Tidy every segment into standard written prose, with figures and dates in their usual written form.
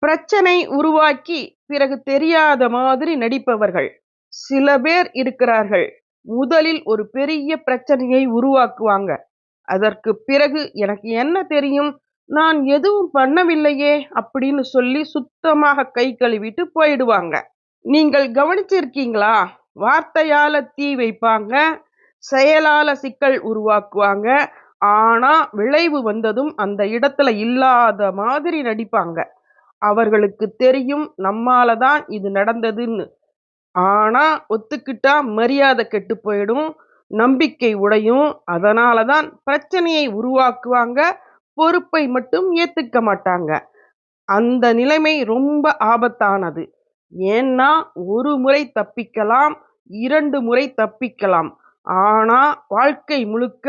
பிரச்சனை உருவாக்கி பிறகு தெரியாத மாதிரி நடிப்பவர்கள் சில பேர் இருக்கிறார்கள். முதலில் ஒரு பெரிய பிரச்சனையை உருவாக்குவாங்க. அதற்கு பிறகு எனக்கு என்ன தெரியும், நான் எதுவும் பண்ணவில்லையே அப்படின்னு சொல்லி சுத்தமாக கை கழுவிட்டு போயிடுவாங்க. நீங்கள் கவனிச்சிருக்கீங்களா? வார்த்தையால தீ வைப்பாங்க, செயலால சிக்கல் உருவாக்குவாங்க. ஆனா விளைவு வந்ததும் அந்த இடத்துல இல்லாத மாதிரி நடிப்பாங்க. அவர்களுக்கு தெரியும் நம்மால தான் இது நடந்ததுன்னு. ஆனா ஒத்துக்கிட்டா மரியாதை கெட்டு போயிடும், நம்பிக்கை உடையும். அதனால தான் பிரச்சனையை உருவாக்குவாங்க, பொறுப்பை மட்டும் ஏத்துக்க மாட்டாங்க. அந்த நிலைமை ரொம்ப ஆபத்தானது. ஏன்னா ஒரு முறை தப்பிக்கலாம், 2 முறை தப்பிக்கலாம். ஆனா வாழ்க்கை முழுக்க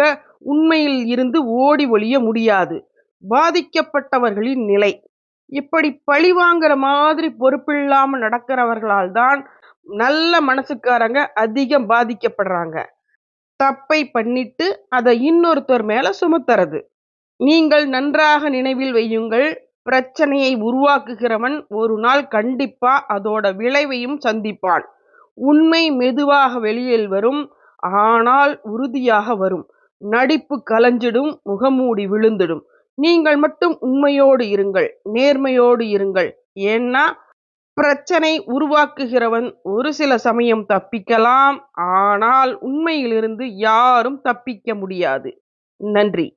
உண்மையில் இருந்து ஓடி ஒளிய முடியாது. பாதிக்கப்பட்டவர்களின் நிலை இப்படி பழி வாங்குற மாதிரி பொறுப்பில்லாம நடக்கிறவர்களால் தான் நல்ல மனசுக்காரங்க அதிகம் பாதிக்கப்படுறாங்க. தப்பை பண்ணிட்டு அதை இன்னொருத்தர் மேல சுமத்துறது. நீங்கள் நன்றாக நினைவில் வையுங்கள், பிரச்சனையை உருவாக்குகிறவன் ஒரு நாள் கண்டிப்பா அதோட விளைவையும் சந்திப்பான். உண்மை மெதுவாக வெளியில் வரும், ஆனால் உறுதியாக வரும். நடிப்பு கலைஞ்சிடும், முகமூடி விழுந்திடும். நீங்கள் மட்டும் உண்மையோடு இருங்கள், நேர்மையோடு இருங்கள். ஏன்னா பிரச்சனை உருவாக்குகிறவன் ஒரு சில சமயம் தப்பிக்கலாம், ஆனால் உண்மையிலிருந்து யாரும் தப்பிக்க முடியாது. நன்றி.